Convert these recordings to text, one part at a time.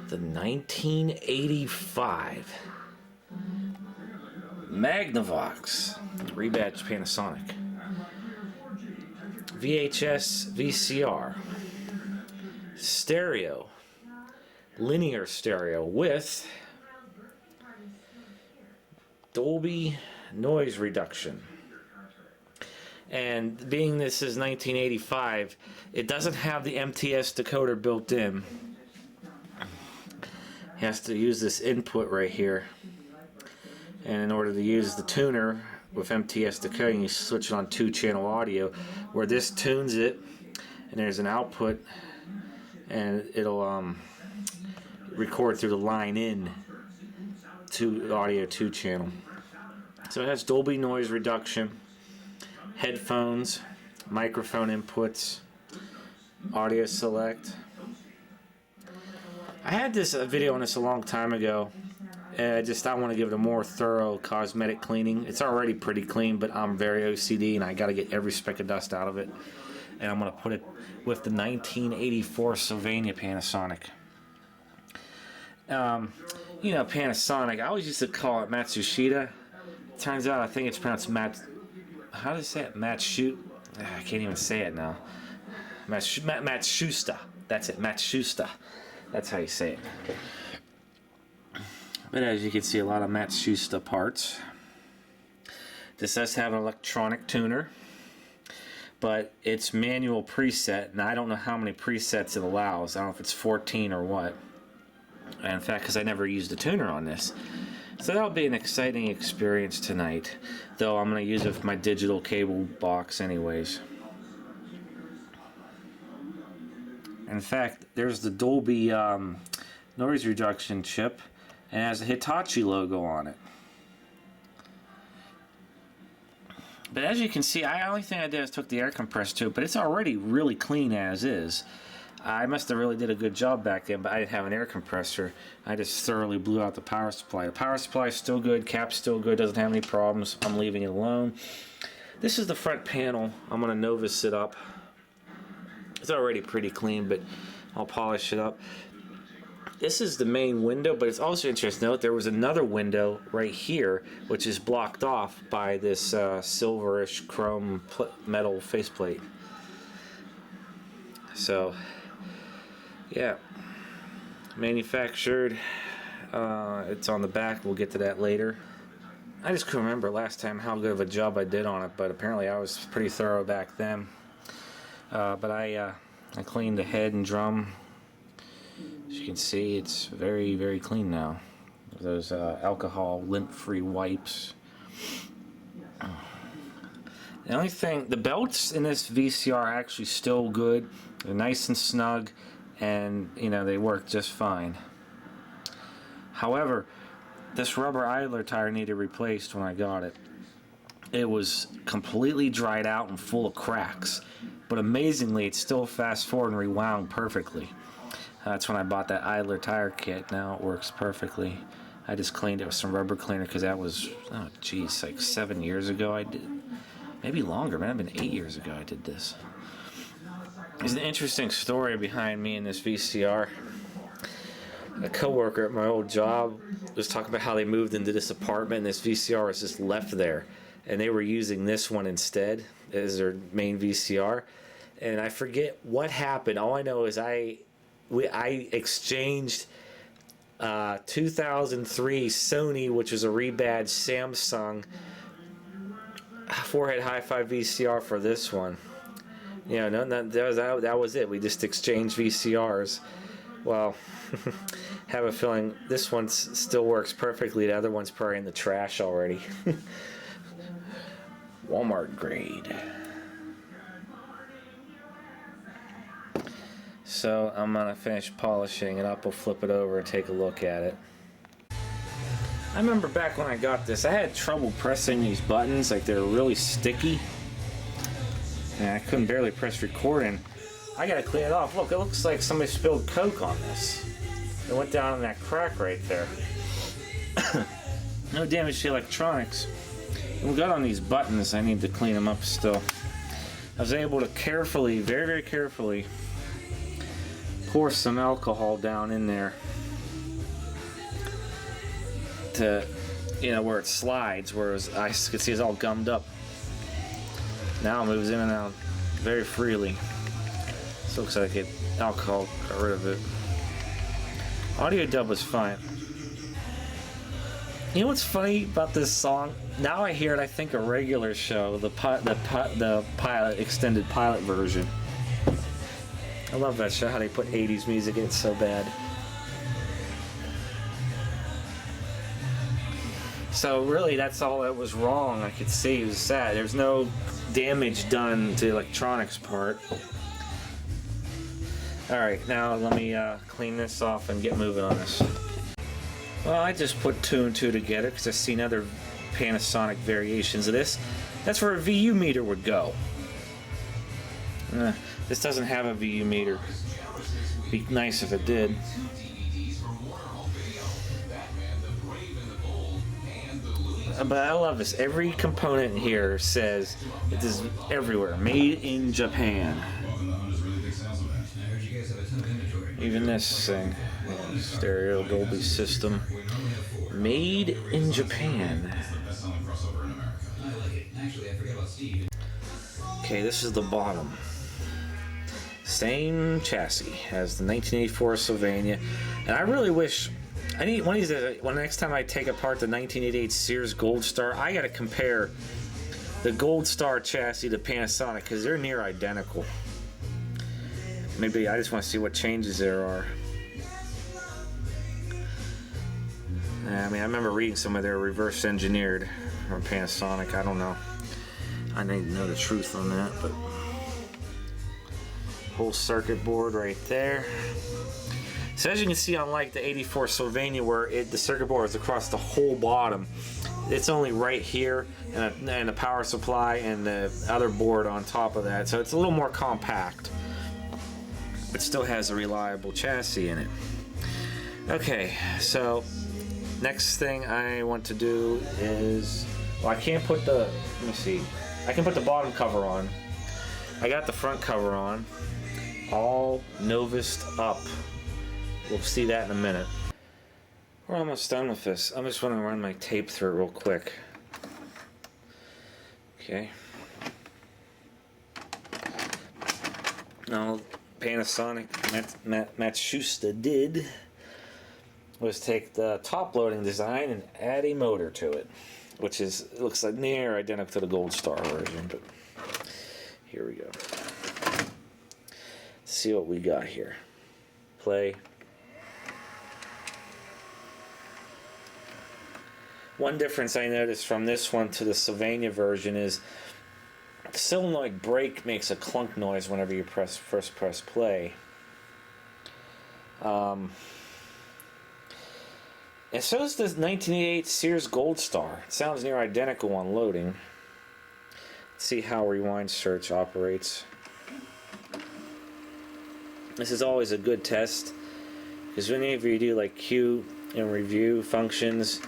The 1985 Magnavox rebadged Panasonic VHS VCR stereo, linear stereo with Dolby Noise Reduction. And being this is 1985, it doesn't have the MTS decoder built in. He has to use this input right here, and in order to use the tuner with MTS decoding, you switch it on 2-channel audio, where this tunes it, and there's an output, and it'll record through the line in to audio 2-channel. So it has Dolby Noise Reduction, headphones, microphone inputs, audio select. I had this video on this a long time ago, and I want to give it a more thorough cosmetic cleaning. It's already pretty clean, but I'm very OCD and I got to get every speck of dust out of it. And I'm going to put it with the 1984 Sylvania Panasonic. You know, Panasonic, I always used to call it Matsushita. Turns out I think it's pronounced how do you say it? Matsu. I can't even say it now. Matsushita. That's it, Matsushita. That's how you say it. But as you can see, a lot of Matsushita parts. This does have an electronic tuner, but it's manual preset, and I don't know how many presets it allows. I don't know if it's 14 or what. And in fact, because I never used a tuner on this. So that'll be an exciting experience tonight, though I'm going to use it with my digital cable box anyways. In fact, there's the Dolby Noise Reduction chip, and it has a Hitachi logo on it. But as you can see, the only thing I did is took the air compressor to it, but it's already really clean as is. I must have really did a good job back then, but I didn't have an air compressor. I just thoroughly blew out the power supply. The power supply is still good, cap's still good, doesn't have any problems. I'm leaving it alone. This is the front panel. I'm going to Novus it up. It's already pretty clean, but I'll polish it up. This is the main window, but it's also interesting to note there was another window right here, which is blocked off by this silverish chrome metal faceplate. So, yeah, manufactured. It's on the back. We'll get to that later. I just couldn't remember last time how good of a job I did on it, but apparently I was pretty thorough back then. But I cleaned the head and drum. As you can see, it's very, very clean now. Those alcohol lint-free wipes. The only thing, the belts in this VCR are actually still good. They're nice and snug, and you know they work just fine. However, this rubber idler tire needed replaced when I got it. It was completely dried out and full of cracks, but amazingly, it still fast forward and rewound perfectly. That's when I bought that idler tire kit. Now it works perfectly. I just cleaned it with some rubber cleaner because that was, oh geez, like 7 years ago I did. Maybe longer, man. It's been 8 years ago I did this. There's an interesting story behind me in this VCR. A coworker at my old job was talking about how they moved into this apartment and this VCR was just left there. And they were using this one instead as their main VCR. And I forget what happened. All I know is I exchanged 2003 Sony, which was a rebadged Samsung forehead hi-fi VCR for this one. You know, that was it. We just exchanged VCRs. Well, have a feeling this one still works perfectly. The other one's probably in the trash already. Walmart grade. So I'm going to finish polishing it up. We'll flip it over and take a look at it. I remember back when I got this, I had trouble pressing these buttons. Like, they're really sticky. And I couldn't barely press record, and I got to clean it off. Look, it looks like somebody spilled Coke on this. It went down in that crack right there. No damage to electronics. And we got on these buttons. I need to clean them up still. I was able to carefully, very, very carefully, pour some alcohol down in there. to, you know, where it slides, whereas I could see it's all gummed up. Now it moves in and out very freely. So looks like alcohol got rid of it. Audio dub was fine. You know what's funny about this song? Now I hear it, I think a regular show, the pilot, extended pilot version. I love that show, how they put 80s music in it so bad. So really, that's all that was wrong. I could see it was sad. There's no damage done to the electronics part. All right, now let me clean this off and get moving on this. Well, I just put 2 and 2 together because I've seen other Panasonic variations of this. That's where a VU meter would go. This doesn't have a VU meter. Be nice if it did. But I love this. Every component in here says it is everywhere. Made in Japan. Even this thing. Stereo Dolby system. Made in Japan. Okay, this is the bottom. Same chassis as the 1984 Sylvania. And I really wish... I need one of these days, when next time I take apart the 1988 Sears Gold Star, I gotta compare the Gold Star chassis to Panasonic because they're near identical. Maybe I just want to see what changes there are. I mean, I remember reading some of their reverse engineered from Panasonic. I don't know. I need to know the truth on that, but whole circuit board right there. So as you can see, unlike the 84 Sylvania where the circuit board is across the whole bottom, it's only right here and a power supply and the other board on top of that. So it's a little more compact, but still has a reliable chassis in it. Okay, so next thing I want to do is, well, I can't put the, let me see, I can put the bottom cover on. I got the front cover on, all Novused up. We'll see that in a minute. We're almost done with this. I'm just going to run my tape through it real quick. Okay. Now, Panasonic, Matsushita did was take the top loading design and add a motor to it, which is, it looks like near identical to the Gold Star version, but here we go. Let's see what we got here. Play. One difference I noticed from this one to the Sylvania version is the solenoid brake makes a clunk noise whenever you first press play. And so is this 1988 Sears Gold Star. It sounds near identical on loading. Let's see how rewind search operates. This is always a good test because whenever you do like cue and review functions,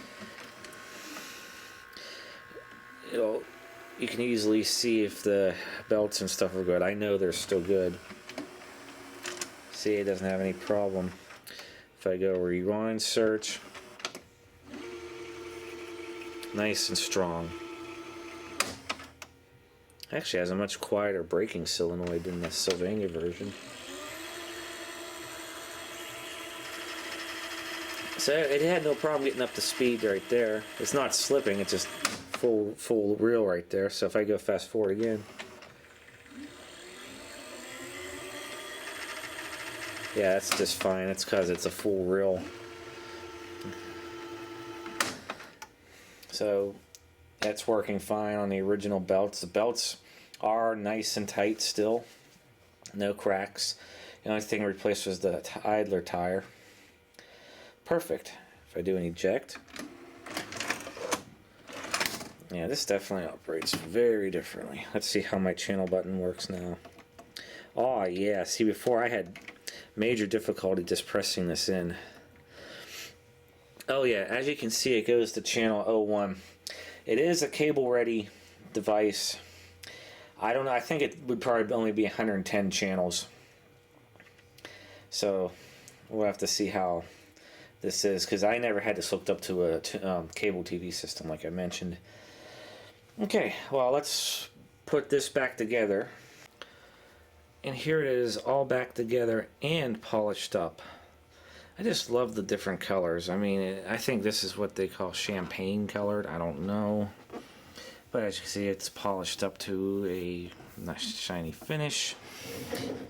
you can easily see if the belts and stuff are good. I know they're still good. See, it doesn't have any problem. If I go rewind search, nice and strong. Actually has a much quieter braking solenoid than the Sylvania version. So it had no problem getting up to speed right there. It's not slipping, it's just full reel right there. So if I go fast forward again, yeah, that's just fine. It's because it's a full reel. So that's working fine on the original belts. The belts are nice and tight still, no cracks. The only thing replaced was the idler tire. Perfect. If I do an eject, yeah, this definitely operates very differently. Let's see how my channel button works now. Oh yeah, see, before I had major difficulty just pressing this in. Oh yeah, as you can see, it goes to channel 01. It is a cable ready device. I don't know, I think it would probably only be 110 channels. So we'll have to see how this is, because I never had this hooked up to a cable TV system like I mentioned. Okay, well, let's put this back together. And here it is, all back together and polished up. I just love the different colors. I mean, I think this is what they call champagne colored. I don't know. But as you can see, it's polished up to a nice shiny finish.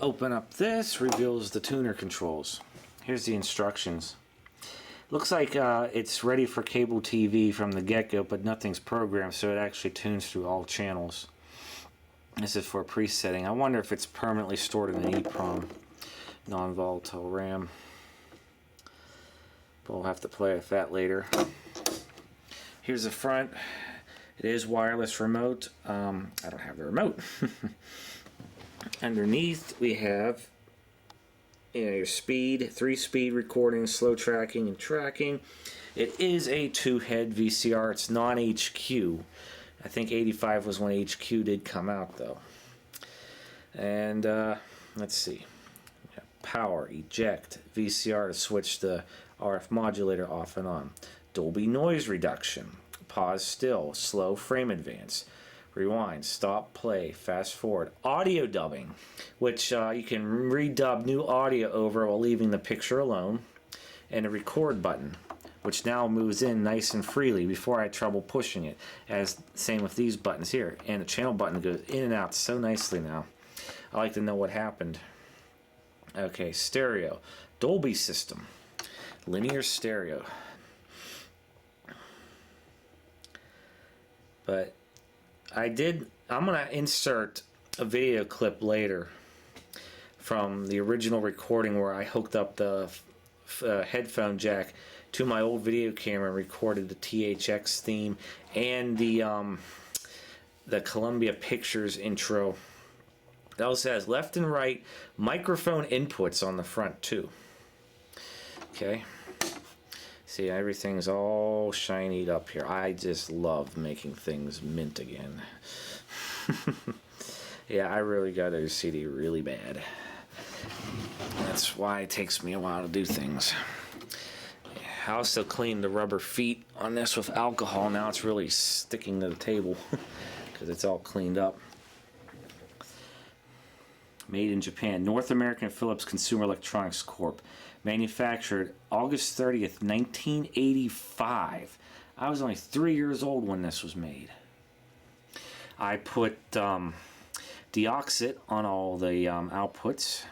Open up this, reveals the tuner controls. Here's the instructions. Looks like it's ready for cable TV from the get-go, but nothing's programmed, so it actually tunes through all channels. This is for presetting. I wonder if it's permanently stored in an EEPROM, non-volatile RAM. But we'll have to play with that later. Here's the front. It is wireless remote. I don't have the remote. Underneath we have your speed, 3-speed recording, slow tracking, and tracking. It is a 2-head VCR. It's non-HQ. I think 85 was when HQ did come out, though. And let's see. Power, eject, VCR to switch the RF modulator off and on. Dolby Noise Reduction. Pause still, slow frame advance. Rewind, stop, play, fast forward. Audio dubbing, which you can redub new audio over while leaving the picture alone. And a record button, which now moves in nice and freely. Before I had trouble pushing it, as same with these buttons here. And the channel button goes in and out so nicely now. I like to know what happened. Okay, stereo, Dolby system, linear stereo. But I'm gonna insert a video clip later from the original recording where I hooked up the headphone jack to my old video camera and recorded the THX theme and the Columbia Pictures intro. It also has left and right microphone inputs on the front too. Okay. See, everything's all shinied up here. I just love making things mint again. Yeah, I really got a CD really bad. That's why it takes me a while to do things. I also cleaned the rubber feet on this with alcohol. Now it's really sticking to the table because it's all cleaned up. Made in Japan. North American Philips Consumer Electronics Corp. Manufactured August 30th, 1985. I was only 3 years old when this was made. I put deoxit on all the outputs.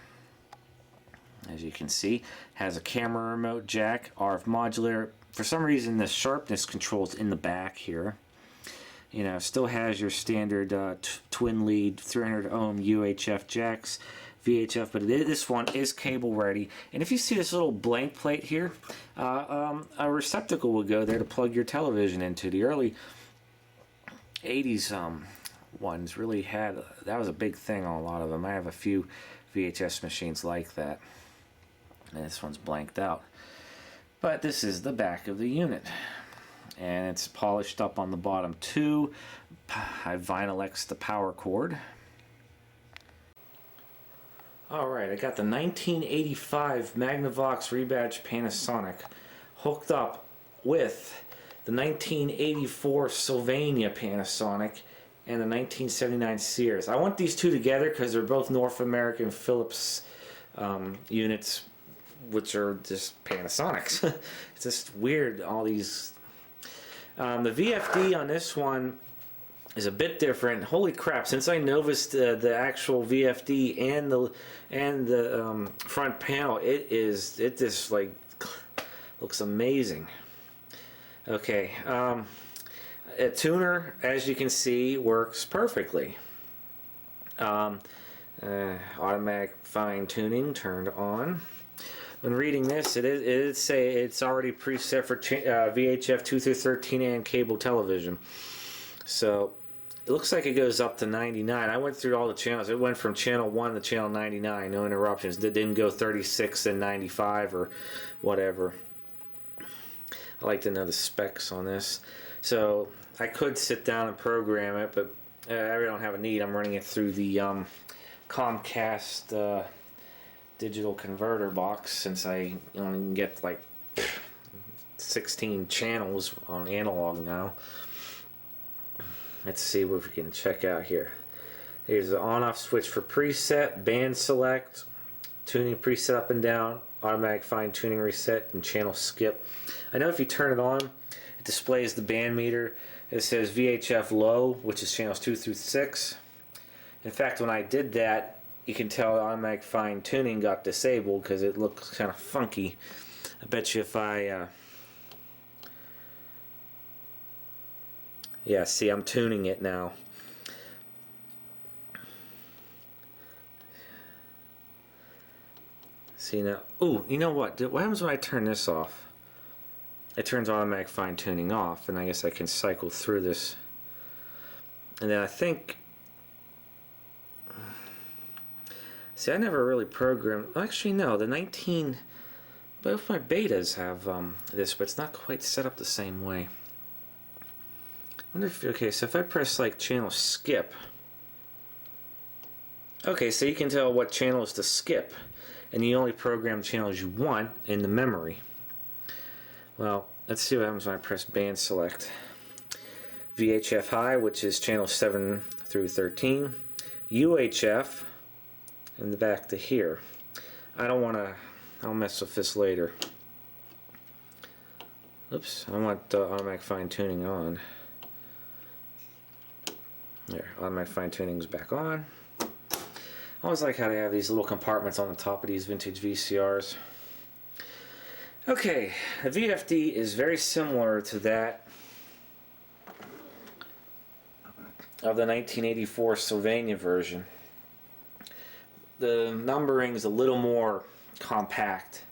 As you can see, has a camera remote jack, RF modulator. For some reason, the sharpness control's in the back here. You know, still has your standard twin lead 300 ohm UHF jacks, VHF, but this one is cable ready. And if you see this little blank plate here, a receptacle will go there to plug your television into. The early 80s ones really had, that was a big thing on a lot of them. I have a few VHS machines like that. And this one's blanked out. But this is the back of the unit. And it's polished up on the bottom too. I Vinyl-X the power cord. Alright, I got the 1985 Magnavox rebadged Panasonic hooked up with the 1984 Sylvania Panasonic and the 1979 Sears. I want these two together because they're both North American Philips units, which are just Panasonics. It's just weird, all these. The VFD on this one is a bit different. Holy crap! Since I noticed the actual VFD and the front panel, it just like looks amazing. Okay, a tuner, as you can see, works perfectly. Automatic fine tuning turned on. When reading this, it say it's already preset for VHF 2 through 13 and cable television. So it looks like it goes up to 99. I went through all the channels. It went from channel 1 to channel 99, no interruptions. It didn't go 36 and 95 or whatever. I like to know the specs on this. So I could sit down and program it, but I really don't have a need. I'm running it through the Comcast digital converter box, since I only get like 16 channels on analog now. Let's see what we can check out here. Here's the on-off switch for preset, band select, tuning preset up and down, automatic fine tuning reset, and channel skip. I know if you turn it on, it displays the band meter. It says VHF low, which is channels 2 through 6. In fact, when I did that, you can tell automatic fine tuning got disabled because it looks kind of funky. I bet you if I yeah, see, I'm tuning it now. See now, ooh, you know what? What happens when I turn this off? It turns automatic fine tuning off, and I guess I can cycle through this. And then I think, see, I never really programmed. Actually, no, both my betas have this, but it's not quite set up the same way. I wonder if, okay, so if I press like channel skip, okay, so you can tell what channels to skip, and you only program channels you want in the memory. Well, let's see what happens when I press band select. VHF high, which is channel 7 through 13, UHF, and back to here. I'll mess with this later. Oops, I want automatic fine tuning on. There, automatic fine tuning is back on. I always like how they have these little compartments on the top of these vintage VCRs. Okay, the VFD is very similar to that of the 1984 Sylvania version. The numbering is a little more compact,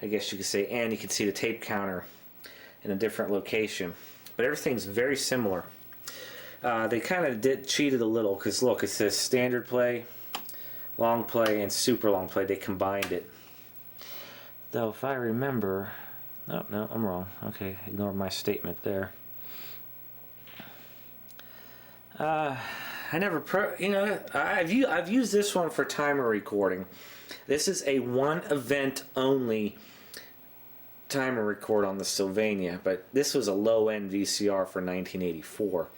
I guess you could say, and you can see the tape counter in a different location. But everything's very similar. They kind of cheated a little because look, it says standard play, long play, and super long play. They combined it. Though if I remember, oh no, I'm wrong. Okay, ignore my statement there. I never I've used this one for timer recording. This is a one event only timer record on the Sylvania, but this was a low end VCR for 1984.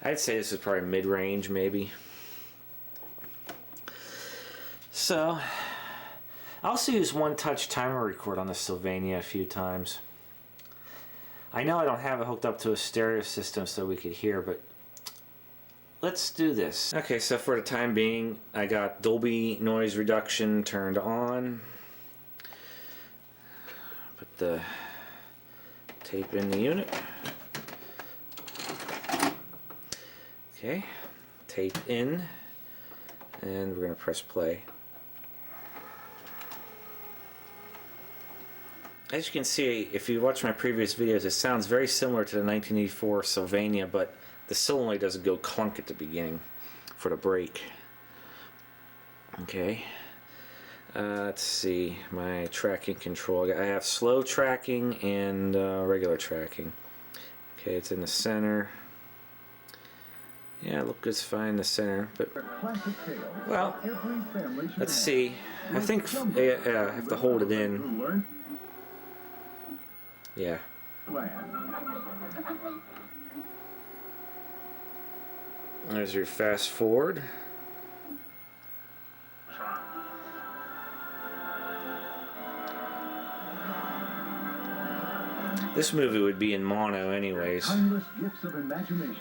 I'd say this is probably mid-range, maybe. So, I also used one-touch timer record on the Sylvania a few times. I know I don't have it hooked up to a stereo system so we could hear, but let's do this. Okay, so for the time being, I got Dolby Noise Reduction turned on. Put the tape in the unit. Okay, tape in, and we're going to press play. As you can see, if you watch my previous videos, it sounds very similar to the 1984 Sylvania, but the solenoid doesn't go clunk at the beginning for the break. Okay, let's see, my tracking control. I have slow tracking and regular tracking. Okay, it's in the center. Yeah, look, it's fine in the center, but well, let's see. I think I have to hold it in. Yeah. There's your fast forward. This movie would be in mono anyways. Timeless gifts of imagination,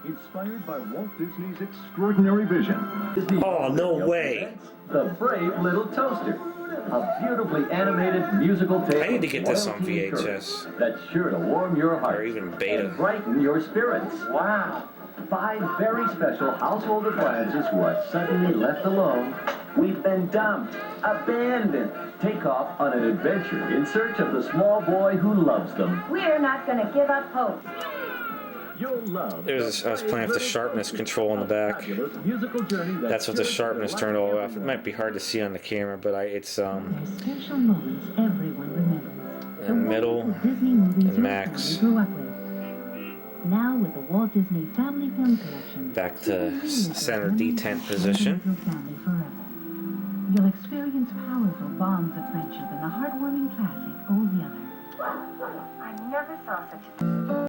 inspired by Walt Disney's extraordinary vision. Oh, no way. The Brave Little Toaster. A beautifully animated musical tale. I need to get this on VHS. That's sure to warm your heart. Or even beta. And brighten your spirits. Wow. 5 very special household appliances who are suddenly left alone. We've been dumped, abandoned. Take off on an adventure in search of the small boy who loves them. We're not going to give up hope. You'll love. I was playing with the sharpness control in the back. That's what the sharpness turned all off. It might be hard to see on the camera, but it's There's special moments everyone remembers. middle and max. Now with the Walt Disney Family Film Collection. Back to center detent position. You'll experience powerful bonds of friendship in the heartwarming classic Old Yeller. I never saw such a...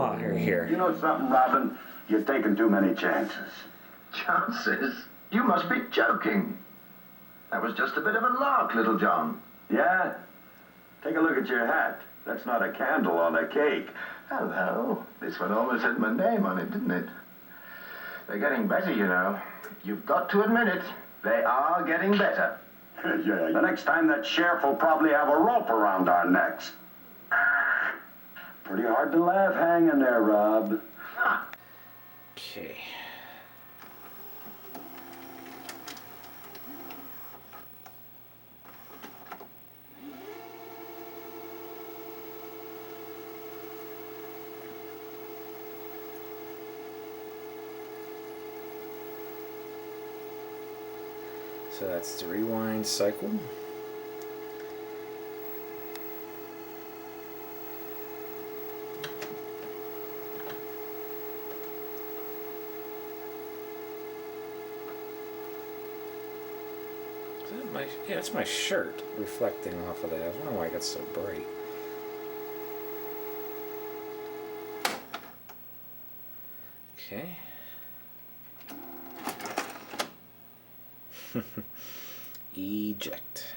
Oh, here. You know something, Robin? You're taking too many chances. Chances? You must be joking. That was just a bit of a lark, Little John. Yeah? Take a look at your hat. That's not a candle on a cake. Hello. This one almost had my name on it, didn't it? They're getting better, you know. You've got to admit it. They are getting better. Yeah, the next time that sheriff will probably have a rope around our necks. Pretty hard to laugh hanging there, Rob. Okay. So that's the rewind cycle. Yeah, it's my shirt reflecting off of that. I don't know why it got so bright. Okay. Eject.